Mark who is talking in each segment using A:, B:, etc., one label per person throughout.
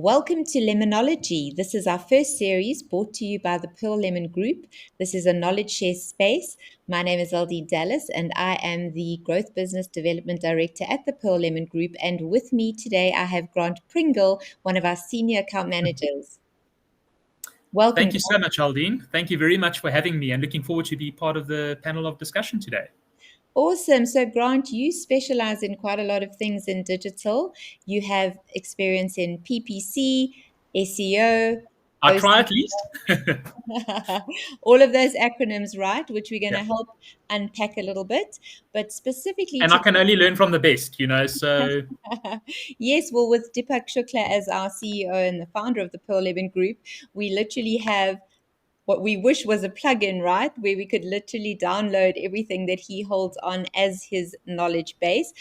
A: Welcome to Lemonology. This is our first series brought to you by the Pearl Lemon Group. This is a knowledge share space. My name is Aldine and I am the Growth Business Development Director at the Pearl Lemon Group. And with me today, I have Grant Pringle, one of our senior account managers. Welcome.
B: Thank you so much, Aldine. Thank you very much for having me and looking forward to be part of the panel of discussion today.
A: Awesome. So, Grant, you specialize in quite a lot of things in digital. You have experience in PPC, SEO.
B: I try at least.
A: All of those acronyms, right? Which we're going to
B: Yeah.
A: help unpack a little bit. But specifically,
B: And I can only learn from the best, so.
A: Yes, well, with Deepak Shukla as our CEO and the founder of the Pearl Lemon Group, we literally have what we wish was a plugin, right? Where we could literally download everything that he holds on as his knowledge base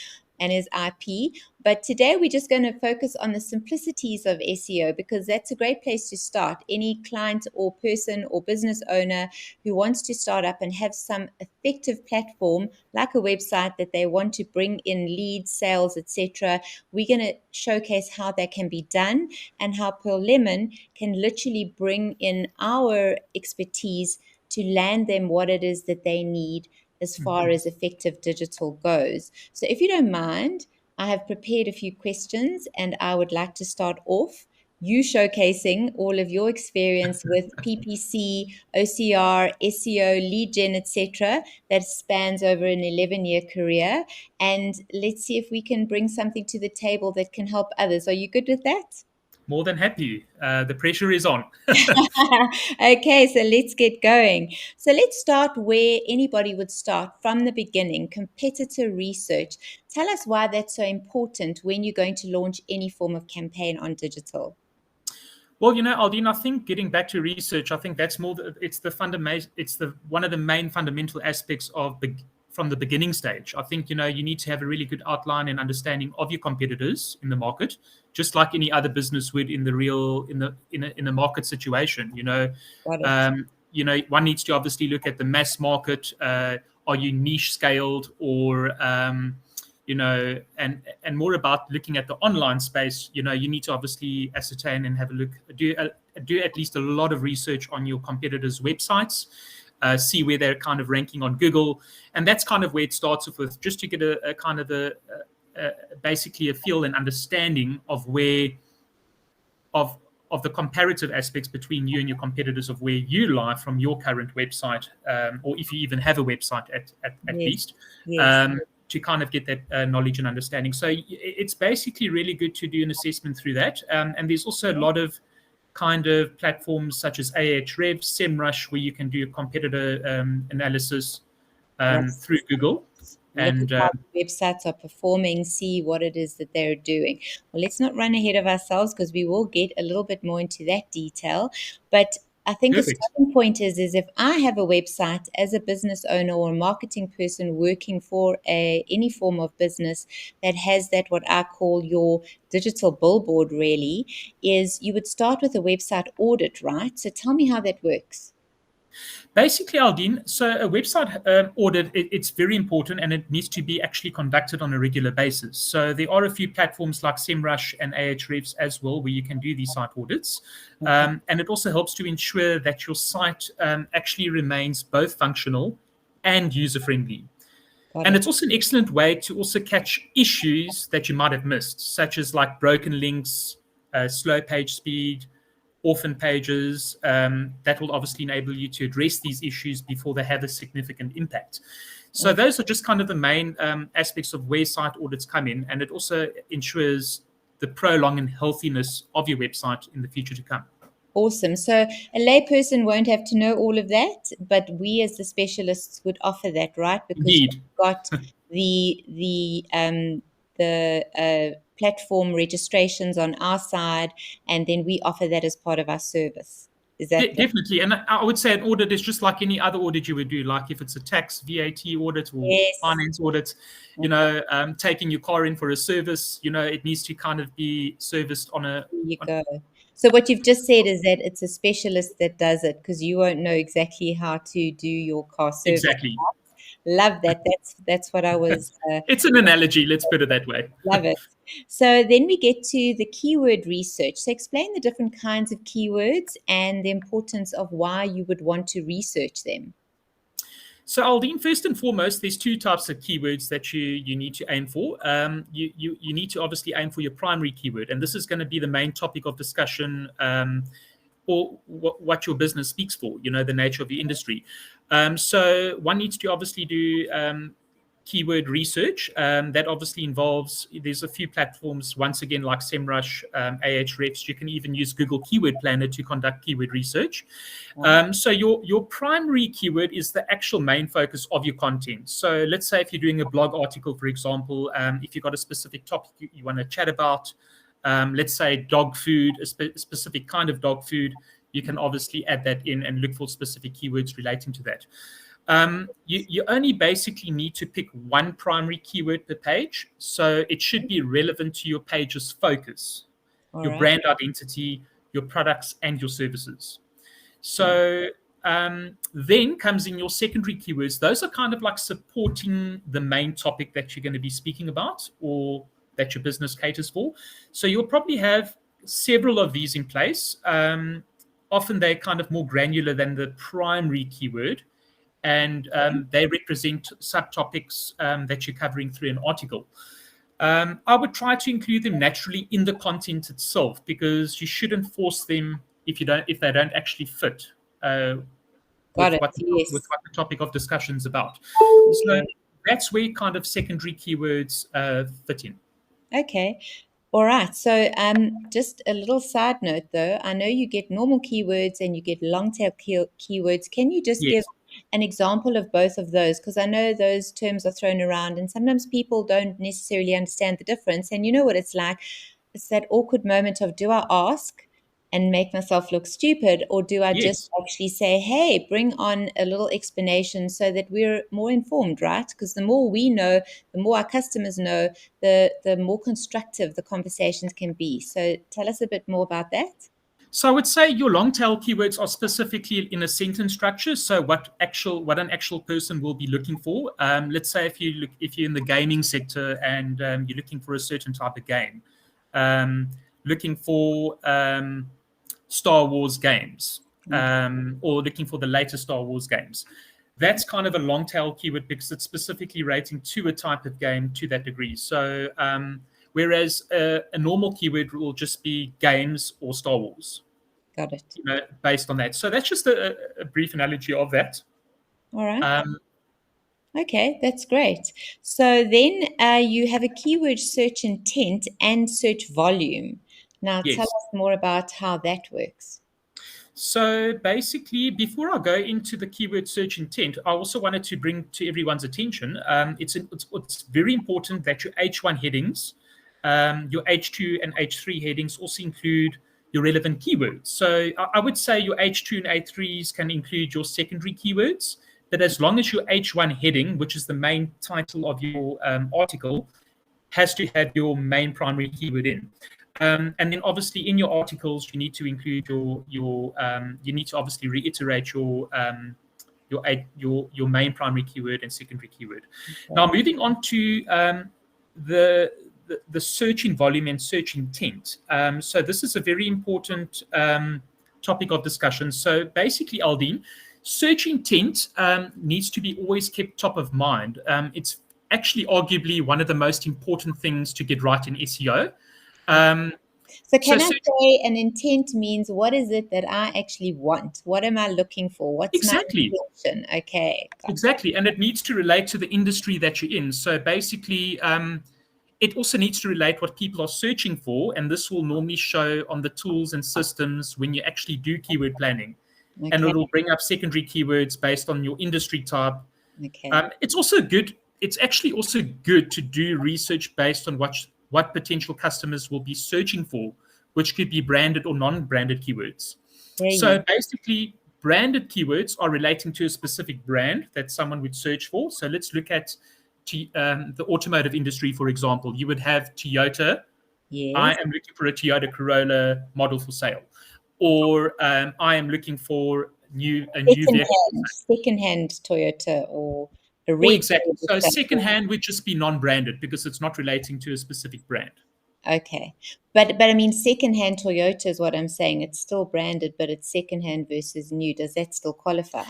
A: and his IP. But today we're just going to focus on the simplicities of SEO because that's a great place to start. Any client or person or business owner who wants to start up and have some effective platform like a website that they want to bring in leads, sales, etc., we're going to showcase how that can be done and how Pearl Lemon can literally bring in our expertise to land them what it is that they need as far as effective digital goes. So if you don't mind, I have prepared a few questions and I would like to start off you showcasing all of your experience with PPC, OCR, SEO, lead gen, etc. that spans over an 11-year career. And let's see if we can bring something to the table that can help others. Are you good with that?
B: More than happy. The pressure is on.
A: Okay, so let's get going. So let's start where anybody would start from the beginning, competitor research. Tell us why that's so important when you're going to launch any form of campaign on digital.
B: Well, Aldine, I think getting back to research, I think that's it's one of the main fundamental aspects from the beginning stage. I think, you need to have a really good outline and understanding of your competitors in the market, just like any other business would in a market situation. One needs to obviously look at the mass market. Are you niche scaled or and more about looking at the online space, you need to obviously ascertain and have a look, do at least a lot of research on your competitors' websites, see where they're kind of ranking on Google. And that's kind of where it starts off with, just to get a kind of basically a feel and understanding of of the comparative aspects between you and your competitors, of where you lie from your current website, or if you even have a website at least.
A: Yes.
B: To kind of get that knowledge and understanding. So it's basically really good to do an assessment through that. And there's also a lot of kind of platforms such as Ahrefs, SEMrush, where you can do a competitor analysis through Google.
A: Look at how websites are performing, see what it is that they're doing. Well, let's not run ahead of ourselves because we will get a little bit more into that detail. But I think
B: Perfect.
A: a starting point is if I have a website as a business owner or a marketing person working for any form of business that has that, what I call your digital billboard really, is you would start with a website audit, right? So tell me how that works.
B: Basically, Aldine, so a website audit, it's very important and it needs to be actually conducted on a regular basis. So there are a few platforms like SEMrush and Ahrefs as well where you can do these site audits. And it also helps to ensure that your site actually remains both functional and user-friendly. And it's also an excellent way to also catch issues that you might have missed, such as like broken links, slow page speed, orphan pages. That will obviously enable you to address these issues before they have a significant impact. So those are just kind of the main aspects of where site audits come in. And it also ensures the prolong and healthiness of your website in the future to come.
A: Awesome. So a layperson won't have to know all of that, but we as the specialists would offer that, right? Because
B: Indeed.
A: we've got the platform registrations on our side, and then we offer that as part of our service. Is that
B: definitely? And I would say an audit is just like any other audit you would do. Like if it's a tax, VAT audit, or finance audit, taking your car in for a service, it needs to kind of be serviced on a.
A: There you go. So what you've just said is that it's a specialist that does it because you won't know exactly how to do your car service.
B: Exactly.
A: Love that. That's what I was.
B: It's an analogy, let's put it that way.
A: Love it. So then we get to the keyword research. So explain the different kinds of keywords and the importance of why you would want to research them.
B: So, Aldine, first and foremost, there's two types of keywords that you need to aim for. You need to obviously aim for your primary keyword, and this is going to be the main topic of discussion, or what your business speaks for, the nature of your industry. So one needs to obviously do keyword research. That obviously involves, there's a few platforms, once again, like SEMrush, Ahrefs. You can even use Google Keyword Planner to conduct keyword research. So your primary keyword is the actual main focus of your content. So let's say if you're doing a blog article, for example, if you've got a specific topic you want to chat about, let's say dog food, a specific kind of dog food, you can obviously add that in and look for specific keywords relating to that. You only basically need to pick one primary keyword per page. So it should be relevant to your page's focus, your brand identity, your products, and your services. So then comes in your secondary keywords. Those are kind of like supporting the main topic that you're going to be speaking about or that your business caters for. So you'll probably have several of these in place. Often they're kind of more granular than the primary keyword, and they represent subtopics that you're covering through an article. I would try to include them naturally in the content itself, because you shouldn't force them if they don't actually fit with what the topic of discussion is about. So that's where kind of secondary keywords fit in.
A: Okay. All right. So just a little side note, though. I know you get normal keywords and you get long tail keywords. Can you just give an example of both of those? Because I know those terms are thrown around and sometimes people don't necessarily understand the difference. And you know what it's like? It's that awkward moment of, do I ask and make myself look stupid, or do I just actually say, hey, bring on a little explanation so that we're more informed, right? Because the more we know, the more our customers know, the more constructive the conversations can be. So tell us a bit more about that.
B: So I would say your long tail keywords are specifically in a sentence structure. So what an actual person will be looking for. Let's say if you're in the gaming sector and you're looking for a certain type of game, looking for Star Wars games, or looking for the latest Star Wars games. That's kind of a long tail keyword because it's specifically rating to a type of game to that degree. So whereas a normal keyword will just be games or Star Wars.
A: Got it.
B: Based on that. So that's just a brief analogy of that.
A: All right. Okay, that's great. So then you have a keyword search intent and search volume. Now tell us more about how that works.
B: So basically, before I go into the keyword search intent, I also wanted to bring to everyone's attention, it's very important that your H1 headings, your H2 and H3 headings also include your relevant keywords. So I would say your H2 and H3s can include your secondary keywords, but as long as your H1 heading, which is the main title of your article, has to have your main primary keyword in. And then obviously in your articles, you need to include your you need to obviously reiterate your main primary keyword and secondary keyword. Okay. Now moving on to the searching volume and search intent. So this is a very important topic of discussion. So basically, Aldine, search intent needs to be always kept top of mind. It's actually arguably one of the most important things to get right in SEO.
A: So can I say an intent means what is it that I actually want? What am I looking for? What's my intention? Okay.
B: Exactly. And it needs to relate to the industry that you're in. So basically, it also needs to relate what people are searching for. And this will normally show on the tools and systems when you actually do keyword planning. Okay. And it'll bring up secondary keywords based on your industry type.
A: Okay.
B: It's actually also good to do research based on what potential customers will be searching for, which could be branded or non-branded keywords. So basically, branded keywords are relating to a specific brand that someone would search for. So let's look at the automotive industry, for example. You would have Toyota. Yes. I am looking for a Toyota Corolla model for sale. Or I am looking for a new vehicle.
A: Second-hand Toyota or A
B: Well,
A: red
B: exactly.
A: label
B: So
A: platform.
B: secondhand would just be non-branded because it's not relating to a specific brand.
A: Okay. But I mean, secondhand Toyota is what I'm saying. It's still branded, but it's secondhand versus new. Does that still qualify?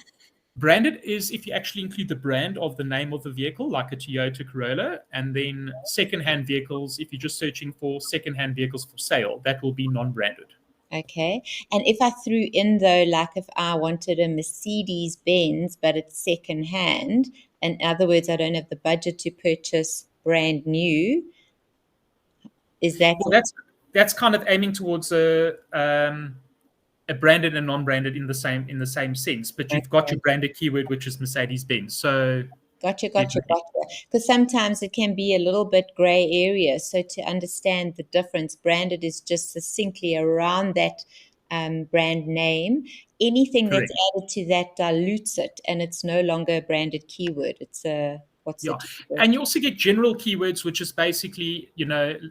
B: Branded is if you actually include the brand of the name of the vehicle, like a Toyota Corolla, and then secondhand vehicles, if you're just searching for secondhand vehicles for sale, that will be non-branded.
A: Okay. And if I threw in though, like if I wanted a Mercedes Benz, but it's secondhand, in other words, I don't have the budget to purchase brand new, is that
B: Well, that's kind of aiming towards a branded and non-branded in the same sense, but you've got your
A: okay?
B: branded keyword, which is Mercedes Benz. So
A: Gotcha,
B: there
A: gotcha,
B: you go.
A: gotcha. Because sometimes it can be a little bit gray area. So to understand the difference, branded is just succinctly around that brand name. Anything that's
B: Correct.
A: added to that dilutes it, and it's no longer a branded keyword. It's a what's the
B: Yeah. And
A: derivative?
B: you also get general keywords, which is basically,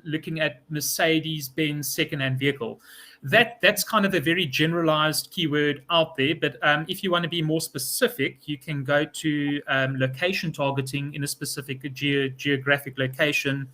B: looking at Mercedes Benz secondhand vehicle. That's kind of a very generalized keyword out there. But if you want to be more specific, you can go to location targeting in a specific geographic location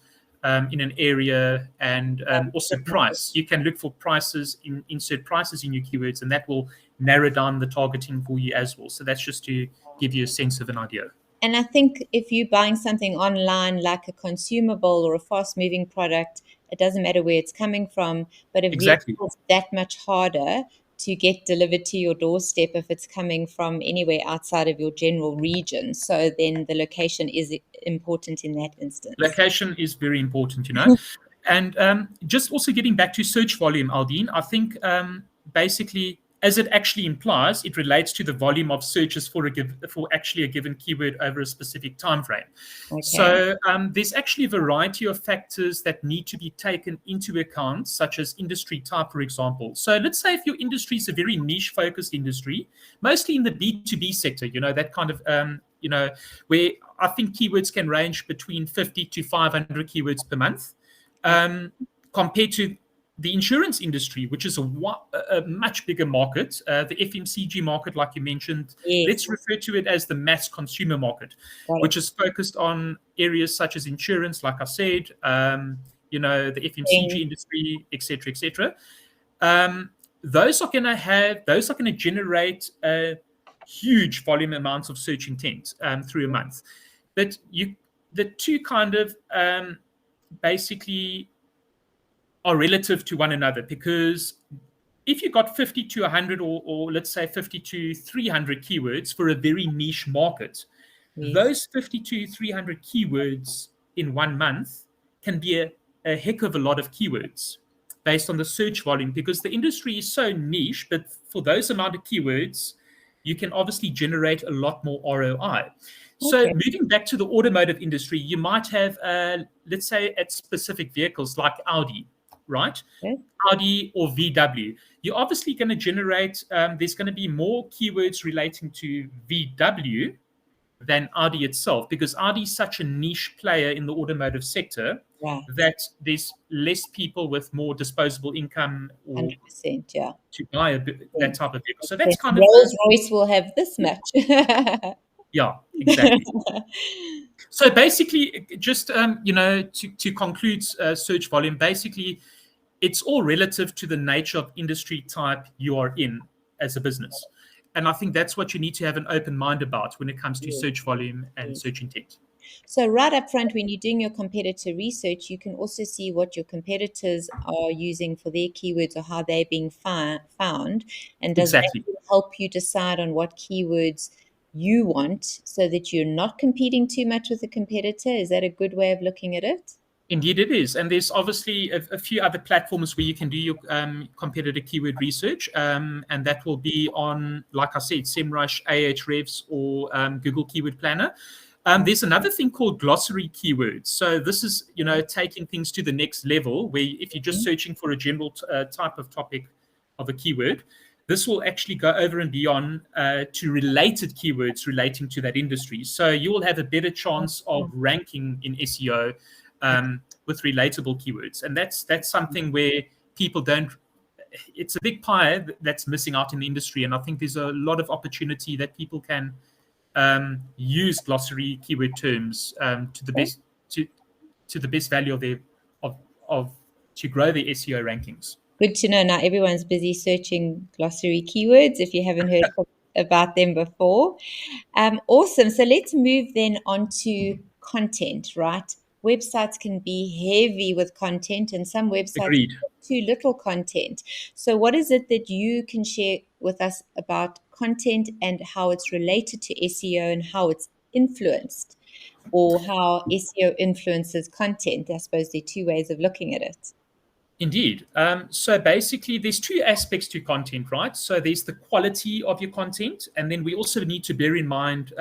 B: in an area, and also price. You can look for prices, insert prices in your keywords, and that will narrow down the targeting for you as well. So that's just to give you a sense of an idea.
A: And I think if you're buying something online, like a consumable or a fast moving product, it doesn't matter where it's coming from, but a
B: Exactly.
A: vehicle is that much harder to get delivered to your doorstep if it's coming from anywhere outside of your general region. So then the location is important in that instance.
B: Location is very important, and just also getting back to search volume, Aldine, I think basically, as it actually implies, it relates to the volume of searches for actually a given keyword over a specific time frame.
A: Okay.
B: So there's actually a variety of factors that need to be taken into account, such as industry type, for example. So let's say if your industry is a very niche focused industry, mostly in the B2B sector, that kind of where I think keywords can range between 50 to 500 keywords per month, compared to the insurance industry, which is a much bigger market, the FMCG market, like you mentioned.
A: Yes,
B: Let's refer to it as the mass consumer market,
A: got it.
B: which is focused on areas such as insurance, like I said, the FMCG
A: Then,
B: industry, etc., etc. Those are going to generate huge volume amounts of search intent through a month. But the two kind of basically are relative to one another, because if you got 50 to 100, or let's say 50 to 300 keywords for a very niche market,
A: yes.
B: those 50 to 300 keywords in 1 month can be a heck of a lot of keywords based on the search volume, because the industry is so niche. But for those amount of keywords, you can obviously generate a lot more ROI. So
A: Okay.
B: moving back to the automotive industry, you might have, let's say, at specific vehicles like Audi, right?
A: Good.
B: Audi or VW. You're obviously going to generate, there's going to be more keywords relating to VW than Audi itself, because Audi is such a niche player in the automotive sector
A: Right.
B: that there's less people with more disposable income or
A: 100%. Yeah.
B: to buy that
A: Makes
B: type of vehicle. So that's
A: sense.
B: kind of
A: Rolls Royce will have this much.
B: yeah, exactly. So basically, just to conclude, search volume, basically, it's all relative to the nature of industry type you are in as a business. And I think that's what you need to have an open mind about when it comes to
A: Yes,
B: search volume and
A: yes.
B: search intent.
A: So right up front, when you're doing your competitor research, you can also see what your competitors are using for their keywords or how they're being found. And does that
B: Exactly.
A: help you decide on what keywords you want so that you're not competing too much with the competitor? Is that a good way of looking at it?
B: Indeed, it is. And there's obviously a few other platforms where you can do your competitor keyword research. And that will be on, like I said, SEMrush, Ahrefs, or Google Keyword Planner. There's another thing called glossary keywords. So this is, taking things to the next level, where if you're just
A: Mhm.
B: searching for a general type of topic of a keyword, this will actually go over and beyond to related keywords relating to that industry. So you will have a better chance of ranking in SEO with relatable keywords. And that's something where people don't, it's a big pie that's missing out in the industry. And I think there's a lot of opportunity that people can use glossary keyword terms to the best to the best value of their of to grow their SEO rankings.
A: Good to know. Now everyone's busy searching glossary keywords if you haven't heard about them before. Awesome. So let's move then on to content, right? Websites can be heavy with content, and some websites
B: Agreed.
A: have too little content. So, what is it that you can share with us about content and how it's related to SEO and how it's influenced, or how SEO influences content? I suppose there are two ways of looking at it.
B: Indeed. So basically, there's two aspects to content, right? So there's the quality of your content, and then we also need to bear in mind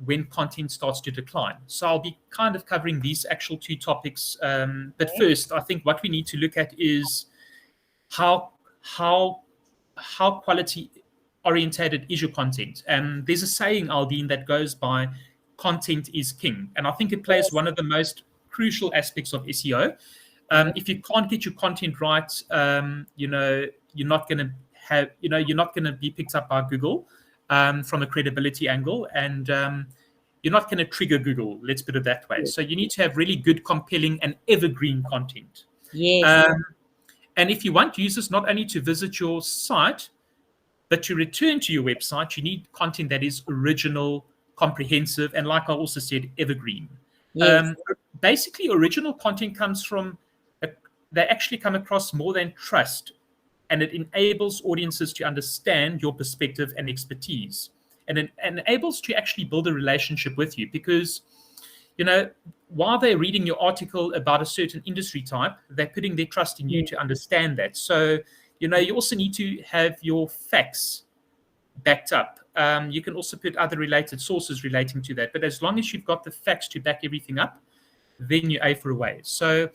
B: when content starts to decline. So I'll be kind of covering these actual two topics. But
A: Okay.
B: first, I think what we need to look at is how how how quality orientated is your content. And there's a saying, Aldine, that goes by "content is king," and I think it plays
A: Yes.
B: one of the most crucial aspects of SEO.
A: Yes.
B: If you can't get your content right, you're not going to you're not going to be picked up by Google from a credibility angle, and you're not going to trigger Google. Let's put it that way. So you need to have really good, compelling, and evergreen content.
A: Yes.
B: Um, and if you want users not only to visit your site, but to return to your website, you need content that is original, comprehensive, and like I also said, evergreen.
A: Yes.
B: Um, Basically, original content comes from, they actually come across more than trust, and it enables audiences to understand your perspective and expertise. And it enables to actually build a relationship with you because, while they're reading your article about a certain industry type, they're putting their trust in you
A: Mm.
B: to understand that. So, you also need to have your facts backed up. You can also put other related sources relating to that. But as long as you've got the facts to back everything up, then you A for a way. So,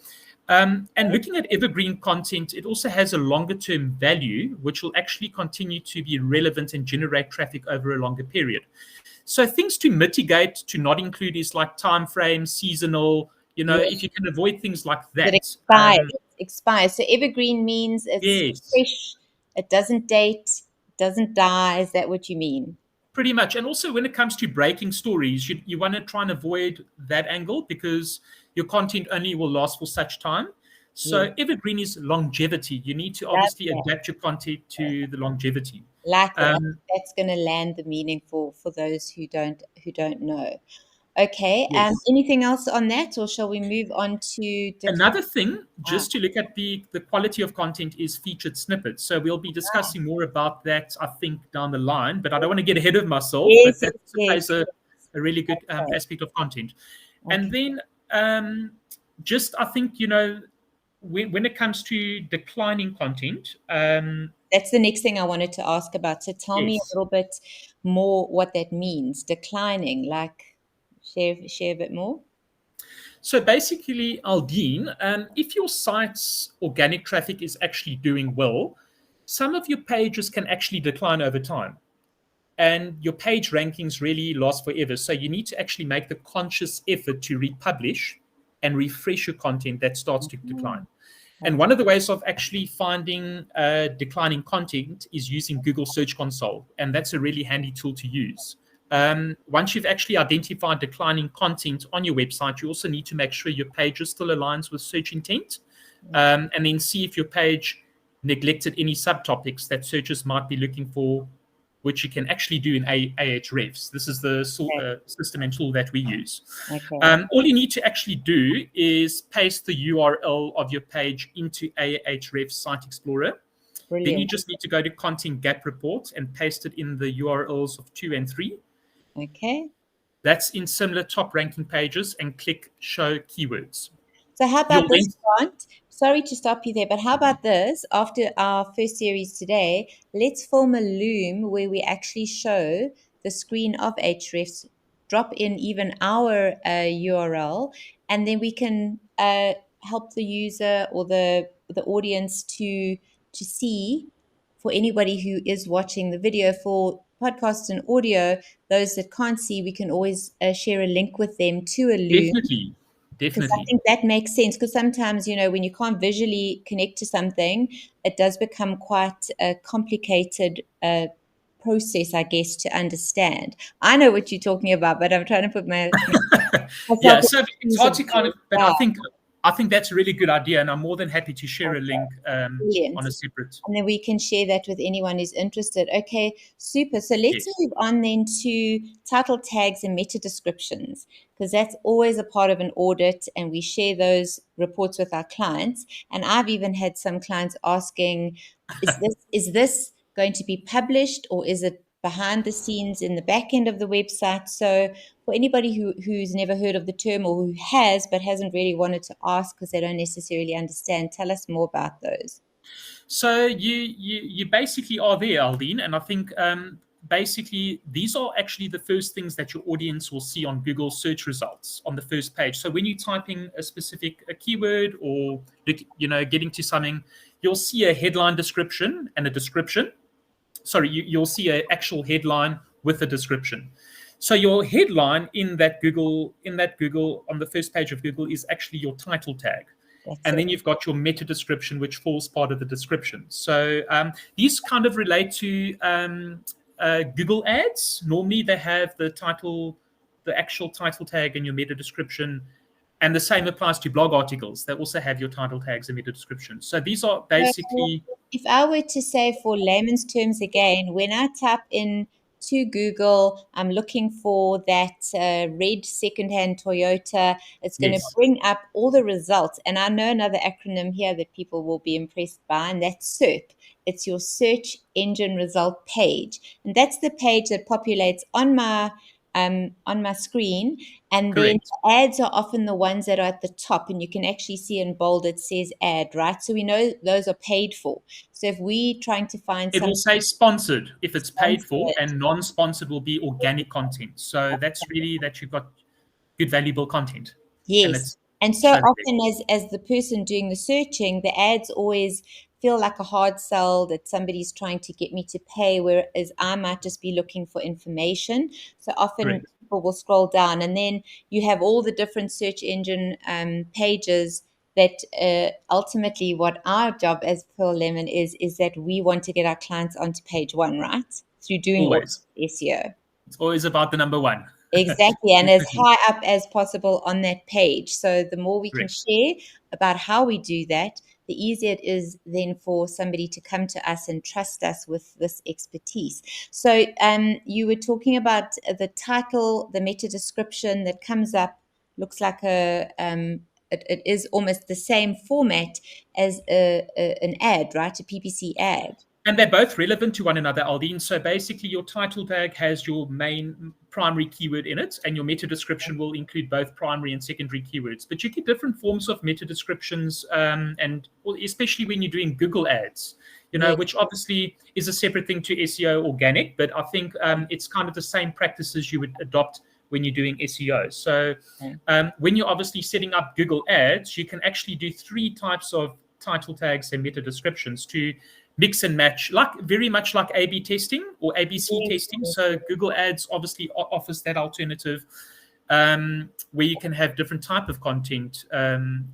B: and looking at evergreen content, it also has a longer term value, which will actually continue to be relevant and generate traffic over a longer period. So things to mitigate, to not include is like time frames, seasonal,
A: Yes.
B: if you can avoid things like
A: That
B: that.
A: expires. Expires. So evergreen means it's
B: Yes,
A: fresh, it doesn't date, doesn't die. Is that what you mean?
B: pretty much. And also when it comes to breaking stories, you want to try and avoid that angle because your content only will last for such time.
A: Yes.
B: So evergreen is longevity. You need to
A: Love
B: obviously
A: that.
B: adapt your content to the longevity.
A: Like that.
B: Um,
A: That's going to land the meaning for those who don't know. Okay.
B: yes.
A: Anything else on that, or shall we move on to decline?
B: Another thing,
A: Ah,
B: just to look at the quality of content, is featured snippets. So we'll be discussing more about that, I think, down the line. But I don't want to get ahead of myself. But
A: yes, yes,
B: that also
A: yes.
B: plays a really good
A: Okay.
B: aspect of content. And
A: Okay.
B: then just I think when it comes to declining content,
A: That's the next thing I wanted to ask about. So tell me a
B: yes.
A: little bit more what that means. Declining, like share a bit more.
B: So basically, Aldine, if your site's organic traffic is actually doing well, some of your pages can actually decline over time. And your page rankings really last forever. So you need to actually make the conscious effort to republish and refresh your content that starts to
A: Oh,
B: decline. And
A: okay.
B: one of the ways of actually finding declining content is using Google Search Console. And that's a really handy tool to use. Once you've actually identified declining content on your website, you also need to make sure your page still aligns with search intent, and then see if your page neglected any subtopics that searchers might be looking for, which you can actually do in Ahrefs. This is the system and tool that we use.
A: Okay.
B: All you need to actually do is paste the URL of your page into Ahrefs Site Explorer. Then you
A: Brilliant.
B: just need to go to Content Gap Report and paste it in the URLs of 2 and 3.
A: Okay.
B: That's in similar top ranking pages and click Show Keywords.
A: So how
B: You'll
A: about
B: then
A: this, Grant? Sorry to stop you there, but how about this? After our first series today, let's film a loom where we actually show the screen of Ahrefs, drop in even our URL, and then we can help the user or the audience to see. For anybody who is watching the video, for podcasts and audio, those that can't see, we can always share a link with them to a loom,
B: definitely,
A: because I
B: definitely.
A: think that makes sense. Because sometimes, when you can't visually connect to something, it does become quite a complicated process, I guess, to understand. I know what you're talking about, but I'm trying to put myself
B: Yeah,
A: in
B: so
A: the
B: it's
A: shoes
B: hard
A: of
B: to kind of, but
A: yeah,
B: I think that's a really good idea, and I'm more than happy to share a link
A: brilliant.
B: on a separate.
A: And then we can share that with anyone who's interested. Okay, super. So let's
B: Yes.
A: move on then to title tags and meta descriptions, because that's always a part of an audit, and we share those reports with our clients. And I've even had some clients asking, is this going to be published, or is it behind the scenes in the back end of the website? So for anybody who's never heard of the term, or who has but hasn't really wanted to ask because they don't necessarily understand, tell us more about those.
B: So you basically are there, Aldine, and I think basically these are actually the first things that your audience will see on Google search results on the first page. So when you're typing a specific keyword, or getting to something, you'll see a headline description and a description. Sorry, you'll see an actual headline with a description. So your headline in that Google on the first page of Google is actually your title tag.
A: That's
B: And
A: it.
B: then you've got your meta description, which falls part of the description. So these kind of relate to Google ads. Normally they have the actual title tag and your meta description. And the same applies to blog articles. They also have your title tags and meta description. So these are
A: So
B: basically,
A: if I were to say, for layman's terms again, when I type in to Google, I'm looking for that red secondhand Toyota, it's going to
B: yes,
A: bring up all the results. And I know another acronym here that people will be impressed by, and that's SERP. It's your search engine result page. And that's the page that populates on my screen. And then
B: correct.
A: ads are often the ones that are at the top, and you can actually see in bold it says ad, right? So we know those are paid for. So if we trying to find
B: It will
A: something
B: say sponsored if it's paid for,
A: sponsored,
B: and non-sponsored will be organic content. So that's really that you've got good, valuable content, and
A: yes.
B: it's
A: And so
B: shown there.
A: often as the person doing the searching, the ads always feel like a hard sell, that somebody's trying to get me to pay, whereas I might just be looking for information. So often
B: Correct.
A: people will scroll down, and then you have all the different search engine pages that ultimately what our job as Pearl Lemon is that we want to get our clients onto page one, right? Through doing all
B: Always.
A: SEO.
B: It's always about the number one.
A: Exactly, and as high up as possible on that page. So the more we can
B: Correct.
A: share about how we do that, the easier it is then for somebody to come to us and trust us with this expertise. So you were talking about the title, the meta description that comes up, looks like it is almost the same format as an ad, right? A PPC ad.
B: And they're both relevant to one another, Aldine. So basically, your title tag has your main primary keyword in it, and your meta description will include both primary and secondary keywords. But you get different forms of meta descriptions, and especially when you're doing Google ads,
A: Yeah.
B: which obviously is a separate thing to SEO organic. But I think it's kind of the same practices you would adopt when you're doing SEO. So when you're obviously setting up Google ads, you can actually do three types of title tags and meta descriptions to mix and match, like very much like A/B testing or ABC
A: Yes,
B: testing.
A: yes,
B: So
A: yes.
B: Google Ads obviously offers that alternative, where you can have different type of content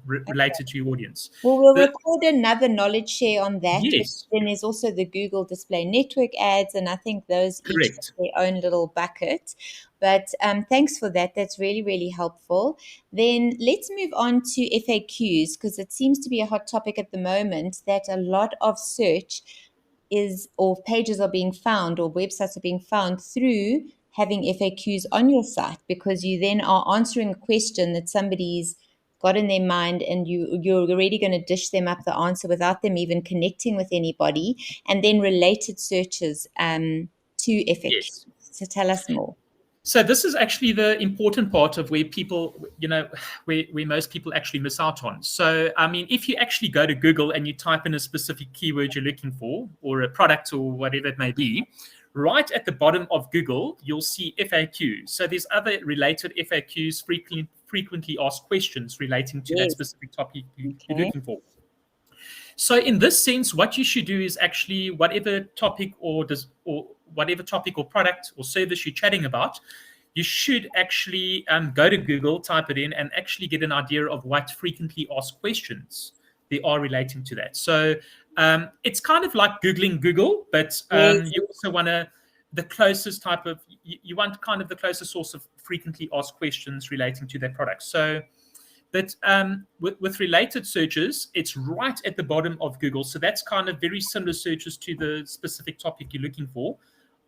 B: related to your audience.
A: Well, we'll
B: The
A: record another knowledge share on that. But
B: Yes,
A: then there's also the Google Display Network ads, and I think those each have
B: correct.
A: their own little bucket. But thanks for that. That's really, really helpful. Then let's move on to FAQs, because it seems to be a hot topic at the moment that a lot of search is, or pages are being found, or websites are being found through having FAQs on your site, because you then are answering a question that somebody's got in their mind, and you're already going to dish them up the answer without them even connecting with anybody, and then related searches to FAQ.
B: Yes.
A: So tell us more.
B: So this is actually the important part of where people, where most people actually miss out on. So, I mean, if you actually go to Google and you type in a specific keyword you're looking for, or a product or whatever it may be, right at the bottom of Google, you'll see FAQs. So there's other related FAQs, frequently asked questions relating to that
A: Yes.
B: specific topic you're
A: Okay.
B: looking for. So in this sense, what you should do is actually whatever topic or product or service you're chatting about, you should actually go to Google, type it in, and actually get an idea of what frequently asked questions they are relating to that. So it's kind of like Googling Google, but
A: Yes.
B: you also want to the closest type of, you want kind of the closest source of frequently asked questions relating to that product. So that with related searches, it's right at the bottom of Google. So that's kind of very similar searches to the specific topic you're looking for.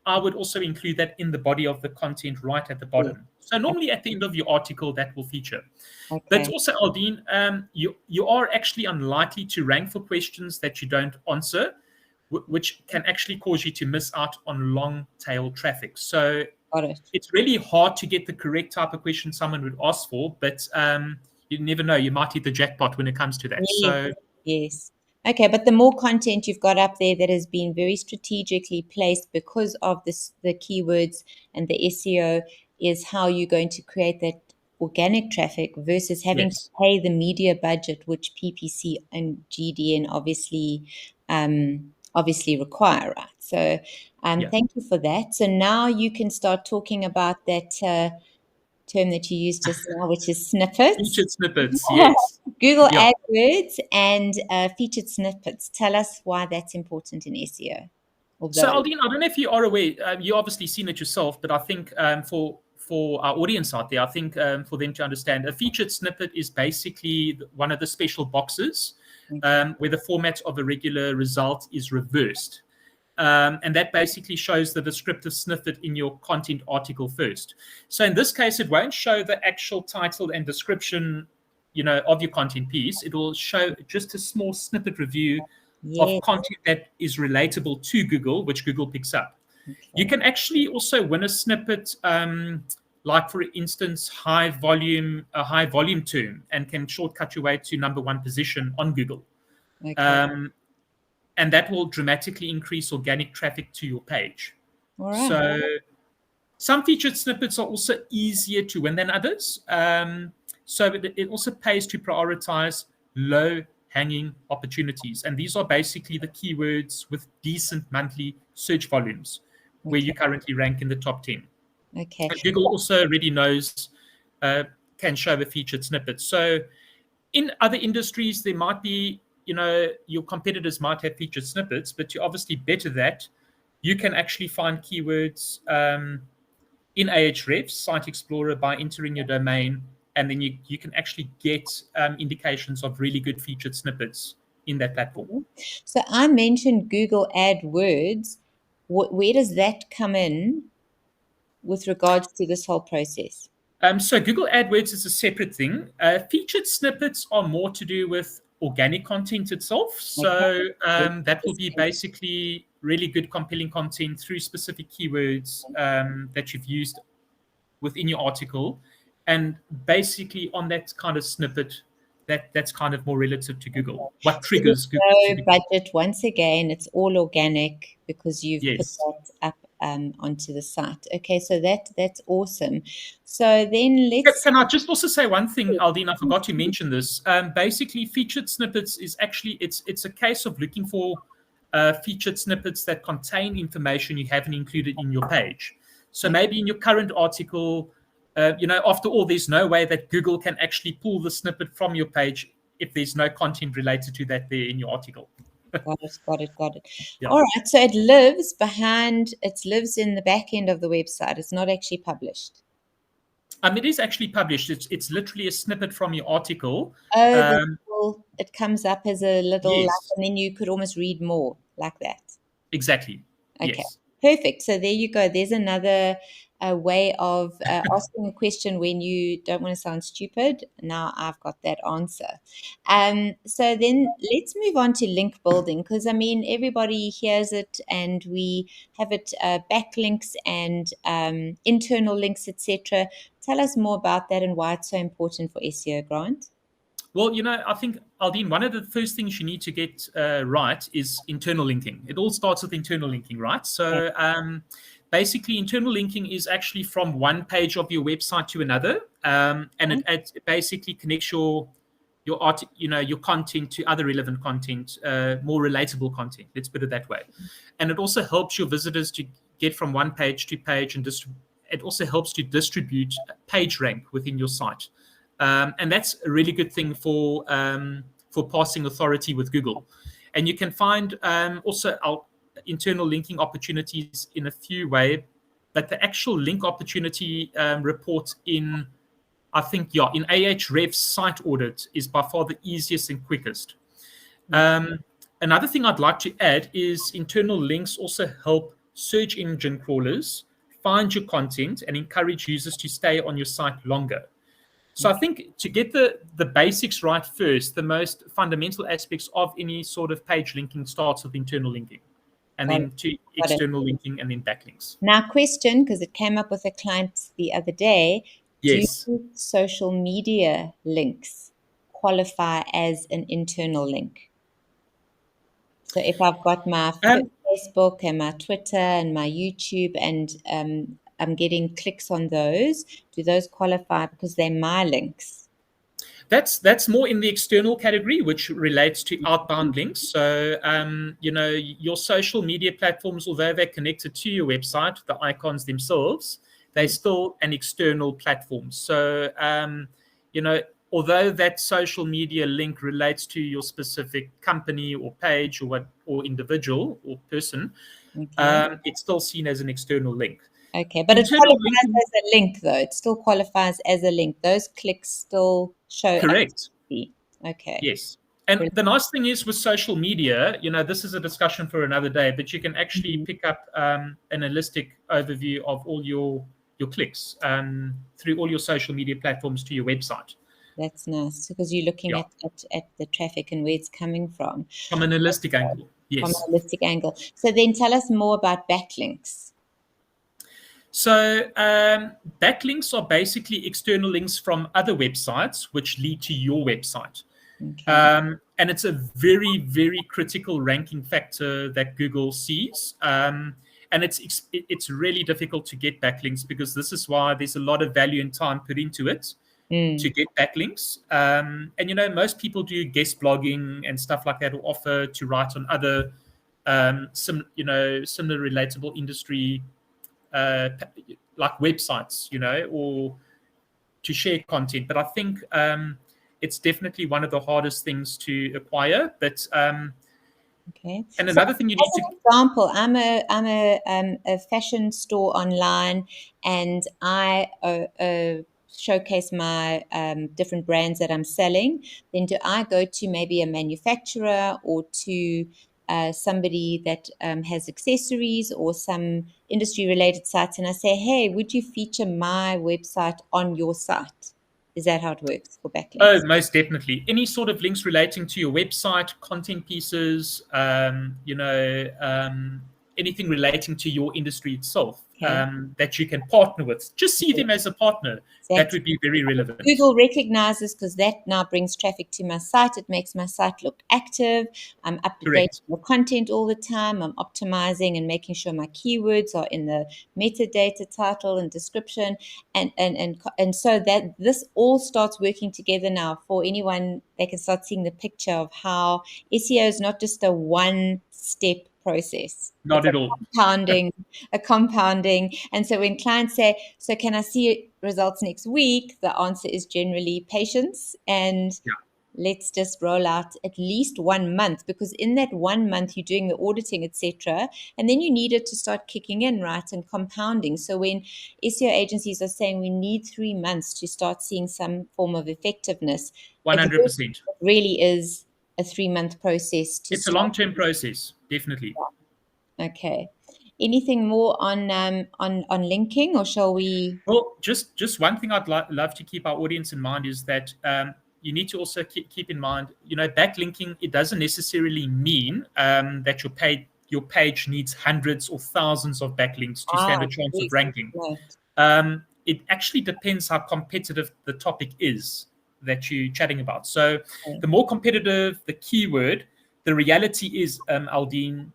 B: I would also include that in the body of the content right at the
A: Yeah.
B: bottom. So normally at the end of your article, that will feature. But
A: Okay.
B: also, Aldine, you are actually unlikely to rank for questions that you don't answer, which can actually cause you to miss out on long tail traffic. So
A: Got it.
B: it's really hard to get the correct type of question someone would ask for, but you never know. You might hit the jackpot when it comes to that.
A: Yes.
B: So
A: Yes. Okay, but the more content you've got up there that has been very strategically placed because of this, the keywords and the SEO, is how you're going to create that organic traffic versus having to
B: yes,
A: pay the media budget, which PPC and GDN obviously require, right? So
B: yeah,
A: thank you for that. So now you can start talking about that term that you used just now, which is snippets.
B: featured snippets. Yes,
A: Google
B: yeah.
A: AdWords and featured snippets. Tell us why that's important in SEO. Of
B: So,
A: those.
B: Aldine, I don't know if you are aware. You obviously seen it yourself, but I think for our audience out there, I think for them to understand, a featured snippet is basically one of the special boxes
A: Okay.
B: where the format of a regular result is reversed. And that basically shows the descriptive snippet in your content article first. So in this case, it won't show the actual title and description, of your content piece. It will show just a small snippet review of
A: Yes.
B: content that is relatable to Google, which Google picks up. You
A: Okay.
B: can actually also win a snippet, like for instance, a high volume term, and can shortcut your way to number one position on Google.
A: Okay.
B: Um, and that will dramatically increase organic traffic to your page.
A: All right.
B: So some featured snippets are also easier to win than others. So it also pays to prioritize low hanging opportunities. And these are basically the keywords with decent monthly search volumes where
A: Okay.
B: you currently rank in the top 10.
A: Okay.
B: And Google also already knows, can show the featured snippets. So in other industries, there might be, your competitors might have featured snippets, but to obviously better that, you can actually find keywords in Ahrefs, Site Explorer, by entering your domain, and then you can actually get indications of really good featured snippets in that platform.
A: So I mentioned Google AdWords. Where does that come in with regards to this whole process?
B: So Google AdWords is a separate thing. Featured snippets are more to do with organic content itself.
A: Okay.
B: So
A: Very
B: that will be
A: interesting.
B: basically really good, compelling content through specific keywords that you've used within your article. And basically on that kind of snippet, that's kind of more relative to Google. What
A: So there's
B: triggers Google to
A: no
B: be?
A: budget. Once again, it's all organic because you've put
B: Yes.
A: that up onto the site. Okay, so that's awesome. So then let's.
B: Can I just also say one thing, Aldine? I forgot to mention this. Basically, featured snippets is actually it's a case of looking for featured snippets that contain information you haven't included in your page. So maybe in your current article, after all, there's no way that Google can actually pull the snippet from your page if there's no content related to that there in your article.
A: Got it, got it, got it.
B: Yeah.
A: All right, so it lives behind, it lives in the back end of the website. It's not actually published.
B: It is actually published. It's literally a snippet from your article.
A: Oh,
B: Um,
A: it comes up as a little,
B: yes,
A: and then you could almost read more like that.
B: exactly.
A: Okay,
B: Yes.
A: perfect. So there you go. There's another way of asking a question when you don't want to sound stupid. Now I've got that answer. So then let's move on to link building because I mean everybody hears it and we have it backlinks and internal links, etc. Tell us more about that and why it's so important for SEO, Grant.
B: Well, I think, Aldine, one of the first things you need to get right is internal linking. It all starts with internal linking, right?
A: Okay.
B: So basically, internal linking is actually from one page of your website to another, and it basically connects your art, your content to other relevant content, more relatable content. Let's put it that way. And it also helps your visitors to get from one page to page, and it also helps to distribute page rank within your site. And that's a really good thing for passing authority with Google. And you can find also internal linking opportunities in a few ways, but the actual link opportunity report in, I think, in Ahrefs site audit is by far the easiest and quickest. Another thing I'd like to add is internal links also help search engine crawlers find your content and encourage users to stay on your site longer. So I think to get the basics right first, the most fundamental aspects of any sort of page linking starts with internal linking, and
A: Got it.
B: then to
A: Got it.
B: external linking, and then backlinks.
A: Now, question, because it came up with a client the other day. Do
B: Yes.
A: social media links qualify as an internal link? So if I've got my Facebook and my Twitter and my YouTube and I'm getting clicks on those, do those qualify because they're my links?
B: That's more in the external category, which relates to outbound links. So, your social media platforms, although they're connected to your website, the icons themselves, they're still an external platform. So, although that social media link relates to your specific company or page or individual or person, it's still seen as an external link.
A: Okay, but it
B: Internal
A: qualifies
B: linking,
A: as a link, though. It still qualifies as a link. Those clicks still show
B: correct.
A: activity. Okay.
B: Yes. And
A: Brilliant.
B: the nice thing is with social media, this is a discussion for another day, but you can actually pick up an holistic overview of all your clicks through all your social media platforms to your website.
A: That's nice because you're looking
B: Yeah.
A: at the traffic and where it's coming from.
B: From an holistic angle.
A: From
B: Yes.
A: a holistic angle. So then tell us more about backlinks.
B: So backlinks are basically external links from other websites which lead to your website.
A: Okay.
B: And it's a very, very critical ranking factor that Google sees. And it's really difficult to get backlinks because this is why there's a lot of value and time put into it to get backlinks. And most people do guest blogging and stuff like that, or offer to write on other similar relatable industry like websites, or to share content. But I think it's definitely one of the hardest things to acquire. But
A: Okay.
B: and
A: So
B: another thing you need
A: as
B: to
A: an example, I'm a fashion store online, and I showcase my different brands that I'm selling. Then do I go to maybe a manufacturer or to somebody that has accessories or some industry related sites, and I say, hey, would you feature my website on your site? Is that how it works for
B: Oh,
A: backlinks?
B: most definitely. Any sort of links relating to your website, content pieces, anything relating to your industry itself,
A: Okay.
B: that you can partner with. Just see them as a partner. That
A: Exactly.
B: would be very relevant.
A: Google recognizes because that now brings traffic to my site. It makes my site look active. I'm updating
B: Correct.
A: the content all the time. I'm optimizing and making sure my keywords are in the metadata title and description. And so that this all starts working together now for anyone. They can start seeing the picture of how SEO is not just a one-step process. It's
B: Not at all.
A: a compounding. And so when clients say, so can I see results next week? The answer is generally patience and
B: Yeah.
A: let's just roll out at least 1 month, because in that 1 month you're doing the auditing, etc. And then you need it to start kicking in, right, and compounding. So when SEO agencies are saying we need 3 months to start seeing some form of effectiveness, it
B: 100%.
A: really is a 3-month process to
B: It's a
A: start.
B: long-term process, definitely.
A: Okay. Anything more on linking, or shall we?
B: Well, just one thing I'd love to keep our audience in mind is that you need to also keep in mind, backlinking. It doesn't necessarily mean that your page needs hundreds or thousands of backlinks to stand a chance of
A: Yes.
B: ranking.
A: Right.
B: It actually depends how competitive the topic is that you're chatting about. So,
A: Okay.
B: the more competitive the keyword, the reality is, Aldine,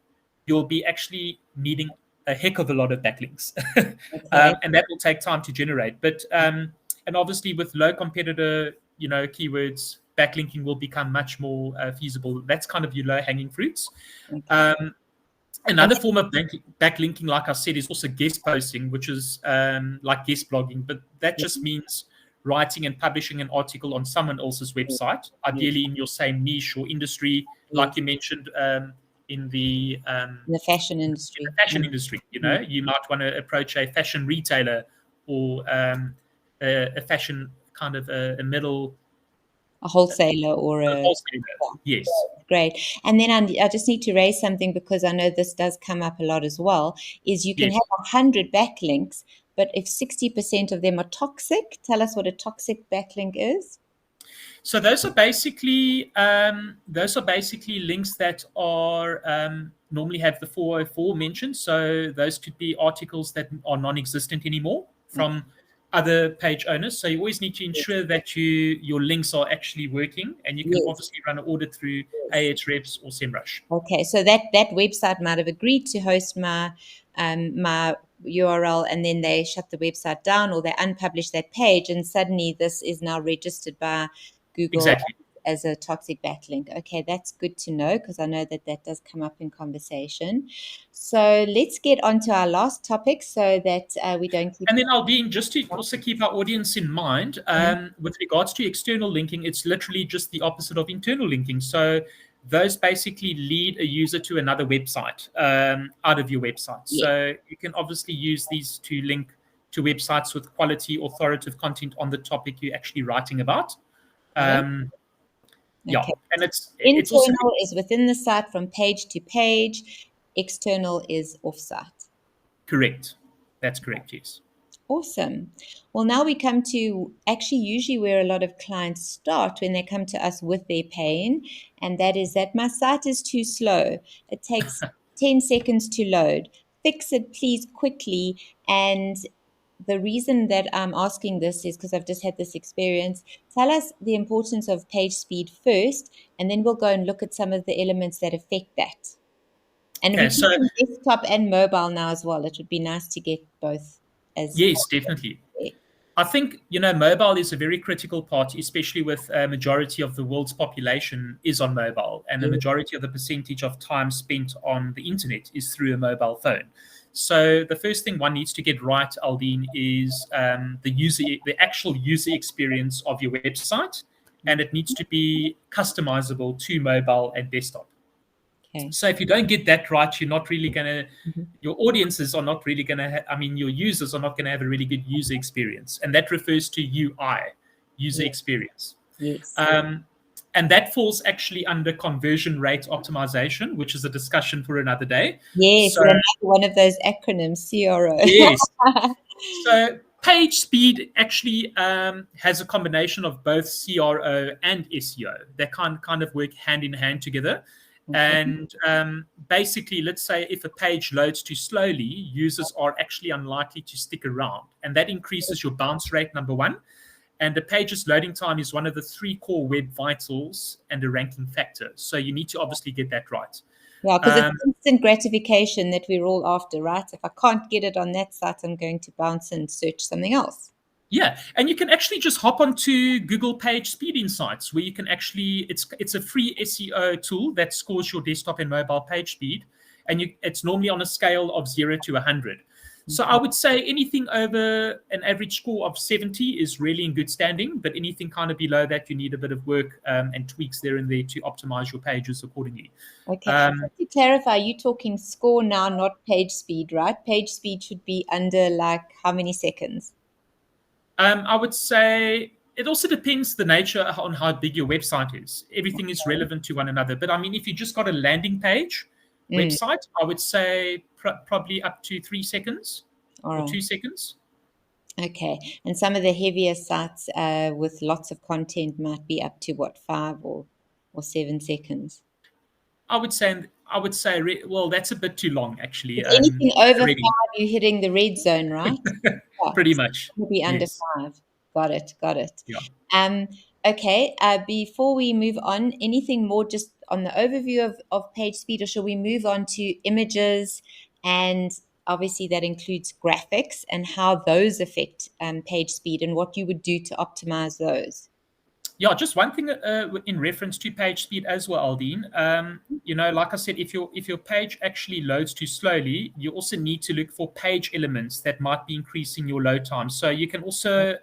B: you'll be actually needing a heck of a lot of backlinks,
A: Okay.
B: and that will take time to generate. But and obviously with low competitor, keywords, backlinking will become much more feasible. That's kind of your low hanging fruits.
A: Okay.
B: Another form of backlinking, like I said, is also guest posting, which is like guest blogging, but that just means writing and publishing an article on someone else's website, ideally in your same niche or industry, like
A: Yes.
B: you mentioned, in the
A: In the fashion industry.
B: industry.
A: Mm.
B: You might want to approach a fashion retailer or a fashion kind of a middle
A: A wholesaler or
B: a
A: a
B: wholesaler. Yes.
A: great. And then I just need to raise something because I know this does come up a lot as well, is you can
B: Yes.
A: have 100 backlinks, but if 60% of them are toxic, tell us what a toxic backlink is.
B: So those are basically links that are normally have the 404 mentioned. So those could be articles that are non-existent anymore
A: Okay.
B: from other page owners. So you always need to ensure that your links are actually working, and you can
A: Yes.
B: obviously run an audit through
A: Yes.
B: Ahrefs or SEMrush.
A: Okay, so that website might have agreed to host my URL, and then they shut the website down or they unpublish that page, and suddenly this is now registered by Google
B: Exactly.
A: as a toxic backlink. Okay, that's good to know because I know that that does come up in conversation. So let's get on to our last topic so that we don't keep.
B: And then Aldine, just to also keep our audience in mind, with regards to external linking, it's literally just the opposite of internal linking. So those basically lead a user to another website out of your website.
A: Yes,
B: So you can obviously use these to link to websites with quality, authoritative content on the topic you're actually writing about.
A: got it.
B: Yeah,
A: Okay.
B: and it's also
A: Internal is within the site from page to page. External is offsite.
B: correct. That's correct. Yes.
A: Awesome. Well, now we come to actually usually where a lot of clients start when they come to us with their pain, and that is that my site is too slow. It takes 10 seconds to load. Fix it, please, quickly. And the reason that I'm asking this is because I've just had this experience. Tell us the importance of page speed first, and then we'll go and look at some of the elements that affect that. And
B: Okay.
A: we're
B: So
A: talking desktop and mobile now as well. It would be nice to get both as
B: yes, definitely. I think mobile is a very critical part, especially with a majority of the world's population is on mobile, and the
A: yeah.
B: majority of the percentage of time spent on the internet is through a mobile phone. So the first thing one needs to get right, Aldine, is the actual user experience of your website, and it needs to be customizable to mobile and desktop.
A: Okay.
B: So if you don't get that right, you're not really going to,
A: Mhm.
B: your audiences are not really going to, your users are not going to have a really good user experience. And that refers to UI, user
A: Yeah.
B: experience.
A: Yes.
B: Um, and that falls actually under conversion rate optimization, which is a discussion for another day.
A: Yes.
B: So,
A: Another one of those acronyms, CRO.
B: yes. So page speed actually has a combination of both CRO and SEO. They kind of work hand in hand together.
A: Okay.
B: And basically, let's say if a page loads too slowly, users are actually unlikely to stick around. And that increases your bounce rate, number one. And the page's loading time is one of the 3 core web vitals and a ranking factor. So you need to obviously get that right.
A: Yeah, because it's
B: Um,
A: instant gratification that we're all after, right? If I can't get it on that site, I'm going to bounce and search something else.
B: Yeah, and you can actually just hop onto Google Page Speed Insights, where you can actually it's a free SEO tool that scores your desktop and mobile page speed, and it's normally on a scale of 0 to 100. So I
A: Okay.
B: would say anything over an average score of 70 is really in good standing, but anything kind of below that, you need a bit of work and tweaks there and there to optimize your pages accordingly.
A: Okay.
B: Um,
A: Just to clarify, you're talking score now, not page speed, right? Page speed should be under like how many seconds?
B: I would say it also depends the nature on how big your website is. Everything is relevant to one another. But I mean, if you just got a landing page
A: Mm,
B: website, I would say probably up to 3 seconds
A: all
B: or
A: right.
B: 2 seconds.
A: Okay. And some of the heavier sites with lots of content might be up to what, 5 or 7 seconds?
B: Well, that's a bit too long actually.
A: If anything over
B: Already,
A: 5, you're hitting the red zone, right? Yeah,
B: pretty much.
A: maybe under
B: Yes.
A: 5. Got it. Got it.
B: Yeah.
A: Um, okay. Before we move on, anything more just on the overview of page speed, or shall we move on to images? And obviously, that includes graphics and how those affect page speed and what you would do to optimize those.
B: Yeah, just one thing in reference to page speed as well, Aldine. Like I said, if your page actually loads too slowly, you also need to look for page elements that might be increasing your load time. So you can also,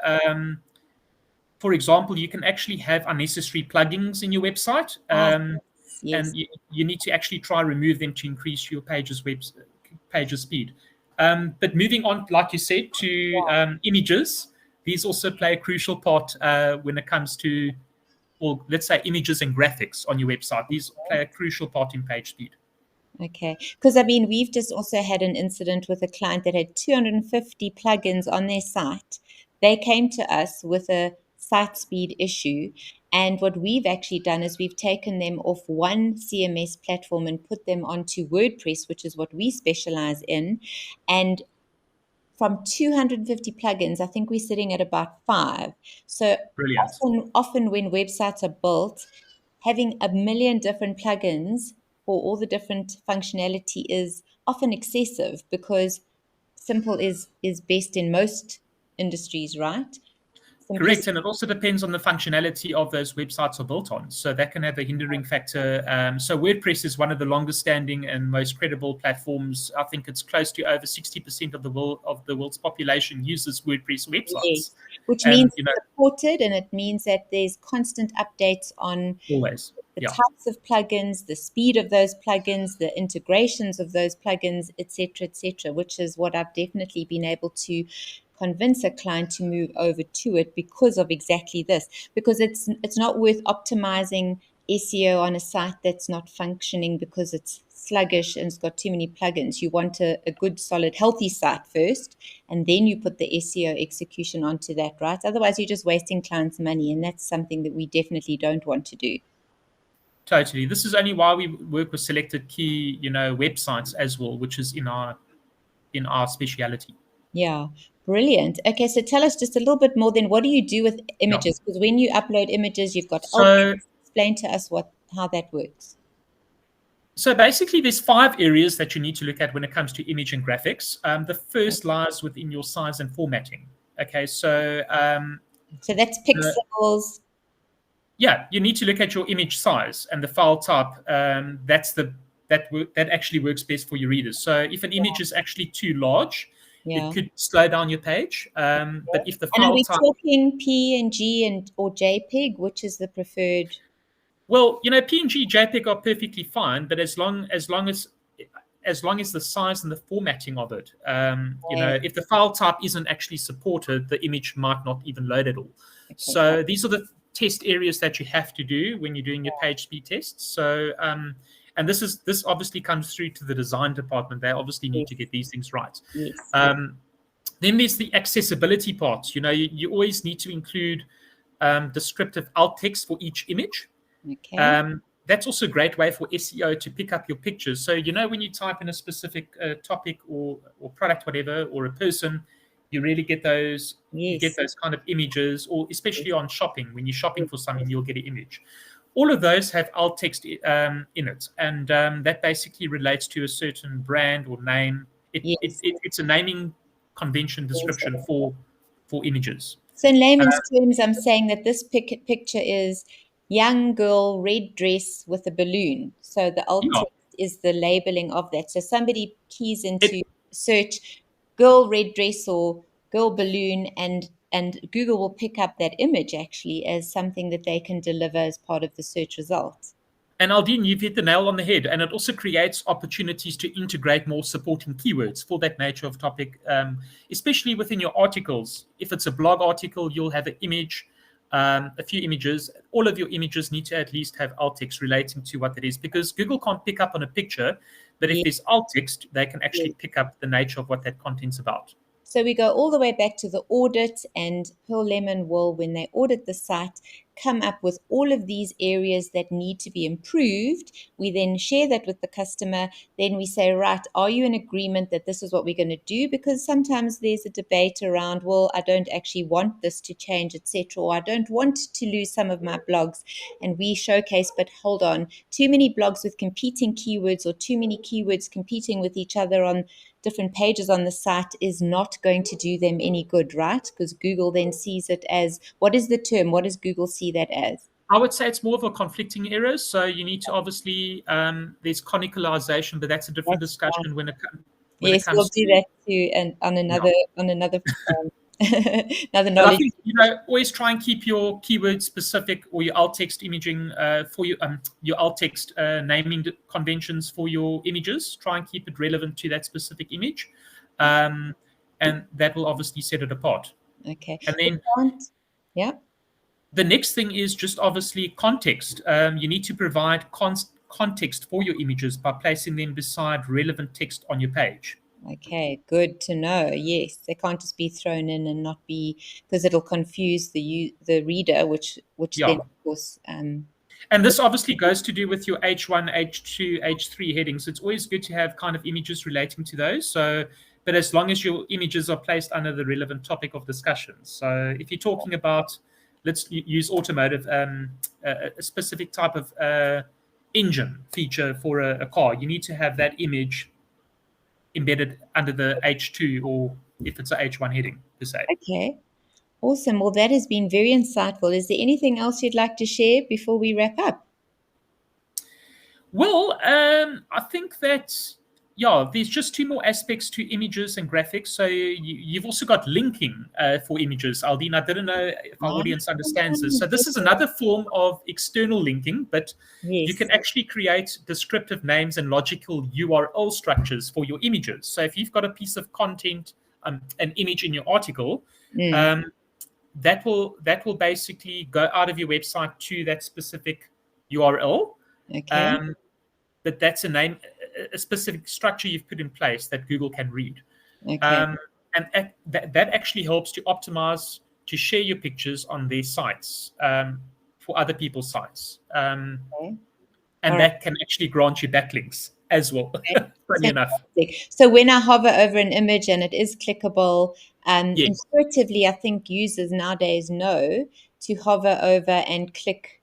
B: for example, you can actually have unnecessary plugins in your website.
A: Yes, yes.
B: and you need to actually try remove them to increase your pages speed. But moving on, like you said, to images, these also play a crucial part when it comes to, well, let's say images and graphics on your website. These play a crucial part in page speed.
A: Okay. Because I mean, we've just also had an incident with a client that had 250 plugins on their site. They came to us with a site speed issue. And what we've actually done is we've taken them off one CMS platform and put them onto WordPress, which is what we specialize in. And from 250 plugins, I think we're sitting at about 5. So
B: Brilliant.
A: often when websites are built, having a million different plugins for all the different functionality is often excessive because simple is best in most industries, right?
B: Correct,
A: Simplicity.
B: and it also depends on the functionality of those websites are built on. So that can have a hindering factor. So WordPress is one of the longest standing and most credible platforms. I think it's close to over 60% of the world's population uses WordPress websites,
A: Yes, which means
B: and
A: it's supported and it means that there's constant updates on
B: always,
A: the
B: yeah.
A: types of plugins, the speed of those plugins, the integrations of those plugins, etc., which is what I've definitely been able to convince a client to move over to it because of exactly this. Because it's not worth optimizing SEO on a site that's not functioning because it's sluggish and it's got too many plugins. You want a good, solid, healthy site first, and then you put the SEO execution onto that, right? Otherwise, you're just wasting clients' money, and that's something that we definitely don't want to do.
B: Totally. This is only why we work with selected key, websites as well, which is in our speciality.
A: Yeah, brilliant. Okay, so tell us just a little bit more then. What do you do with
B: Yeah.
A: images? Because when you upload images, you've got alt
B: So
A: text. Explain to us how that works.
B: So basically, there's 5 areas that you need to look at when it comes to image and graphics. The first lies within your size and formatting. Okay, so
A: So that's
B: the,
A: pixels.
B: yeah, you need to look at your image size and the file type. That actually works best for your readers. So if an image is actually too large, it
A: Yeah.
B: could slow down your page. But if the
A: And are
B: file
A: we
B: type,
A: talking PNG and or JPEG? Which is the preferred?
B: well, PNG, JPEG are perfectly fine, but as long as the size and the formatting of it,
A: Okay,
B: if the file type isn't actually supported, the image might not even load at all.
A: okay, got
B: So these are the test areas that you have to do when you're doing your page speed tests. So, and this obviously comes through to the design department. They obviously need
A: yes,
B: to get these things right.
A: yes, yes.
B: Um, then there's the accessibility part. You always need to include descriptive alt text for each image.
A: Okay,
B: That's also a great way for SEO to pick up your pictures. So when you type in a specific topic or product, whatever, or a person, you really get those. You get
A: yes,
B: those kind of images, or especially
A: yes,
B: on shopping. When you're shopping
A: yes,
B: for something,
A: yes,
B: you'll get an image. All of those have alt text in it, and that basically relates to a certain brand or name.
A: yes,
B: It's a naming convention
A: yes.
B: description for images.
A: So in
B: Uh,
A: layman's terms, I'm saying that this picture is young girl, red dress with a balloon. So the alt
B: yeah,
A: text is the labeling of that. So somebody keys into
B: it
A: search girl red dress or girl balloon, and Google will pick up that image actually as something that they can deliver as part of the search results.
B: And Aldine, you've hit the nail on the head. And it also creates opportunities to integrate more supporting keywords for that nature of topic, especially within your articles. If it's a blog article, you'll have an image, a few images. All of your images need to at least have alt text relating to what it is, because Google can't pick up on a picture. But if
A: Yes,
B: there's alt text, they can actually
A: yes.
B: pick up the nature of what that content's about.
A: So we go all the way back to the audit, and Pearl Lemon will, when they audit the site, come up with all of these areas that need to be improved. We then share that with the customer. Then we say, right, are you in agreement that this is what we're going to do? Because sometimes there's a debate around, well, I don't actually want this to change, etc., or I don't want to lose some of my blogs. And we showcase, but hold on, too many blogs with competing keywords or too many keywords competing with each other on different pages on the site is not going to do them any good, right? Because Google then sees it as, what is the term? What does Google see that as?
B: I would say it's more of a conflicting error. So you need to obviously there's conicalization, but that's a different
A: That's right.
B: discussion when it
A: Yes, we'll
B: comes
A: do
B: to
A: that too, and on
B: yeah.
A: another Now the
B: But I
A: knowledge.
B: think, always try and keep your keyword specific, or your alt text imaging for your alt text naming conventions for your images. Try and keep it relevant to that specific image, um, and that will obviously set it apart.
A: Okay.
B: And
A: We
B: then
A: can't. Yeah.
B: the next thing is just obviously context. You need to provide context for your images by placing them beside relevant text on your page.
A: Okay, good to know. Yes, they can't just be thrown in and not be, because it'll confuse the reader, which then
B: Yeah.
A: of course
B: And this obviously goes to do with your H1, H2, H3 headings. It's always good to have kind of images relating to those. So, but as long as your images are placed under the relevant topic of discussion. So, if you're talking about, let's use automotive, a specific type of engine feature for a car, you need to have that image embedded under the H2, or if it's a H1 heading per se.
A: okay. Awesome. Well, that has been very insightful. Is there anything else you'd like to share before we wrap up?
B: Well, I think that, yeah, there's just two more aspects to images and graphics. So you've also got linking for images. Aldine, I didn't know if our
A: Ah,
B: audience understands this. So this is another form of external linking, but you
A: yes.
B: can actually create descriptive names and logical URL structures for your images. So if you've got a piece of content, an image in your article,
A: Mm,
B: um, that will basically go out of your website to that specific URL.
A: okay.
B: Um, but that's a name, a specific structure you've put in place that Google can read.
A: Okay.
B: Um, and that actually helps to optimize to share your pictures on their sites, for other people's sites.
A: Okay. All
B: And
A: right.
B: that can actually grant you backlinks as well,
A: Okay.
B: funny enough.
A: Fantastic. So when I hover over an image and it is clickable,
B: Yes,
A: intuitively, I think users nowadays know to hover over and click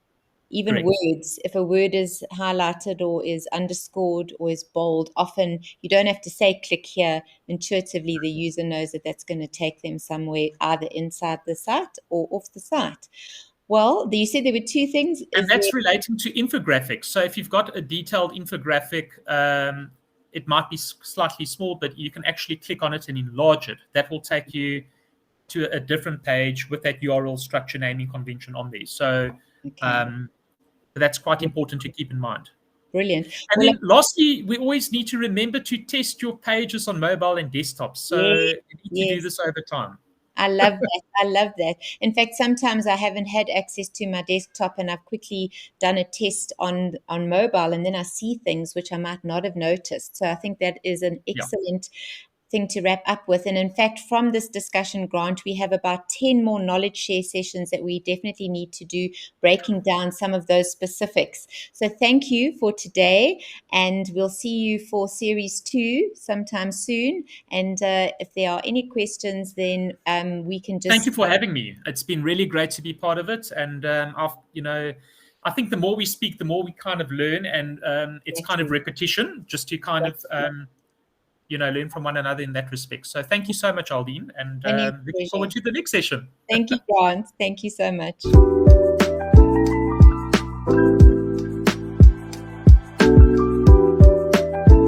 A: even
B: correct.
A: words. If a word is highlighted or is underscored or is bold, often you don't have to say click here. Intuitively, the user knows that that's going to take them somewhere either inside the site or off the site. Well, you said there were two things.
B: And
A: Is there?
B: that's relating to infographics. So if you've got a detailed infographic, it might be slightly small, but you can actually click on it and enlarge it. That will take you to a different page with that URL structure naming convention on there. So
A: Okay,
B: um, that's quite important to keep in mind.
A: brilliant.
B: And
A: Well,
B: then lastly, we always need to remember to test your pages on mobile and desktop.
A: yes,
B: So you need to do
A: yes.
B: this over time.
A: I love that. I love that. In fact, sometimes I haven't had access to my desktop and I've quickly done a test on mobile and then I see things which I might not have noticed. So I think that is an
B: Yeah.
A: excellent thing to wrap up with. And in fact, from this discussion, Grant, we have about 10 more knowledge share sessions that we definitely need to do, breaking down some of those specifics. So thank you for today, and we'll see you for series 2 sometime soon. And if there are any questions, then we can
B: Thank
A: just.
B: you for having me. It's been really great to be part of it. And I think the more we speak, the more we kind of learn. And it's kind of
A: Exactly.
B: repetition just to kind of, learn from one another in that respect. So thank you so much, Aldine. And
A: Any
B: looking
A: pleasure.
B: forward to the next session.
A: Thank you, Grant. Thank you so much.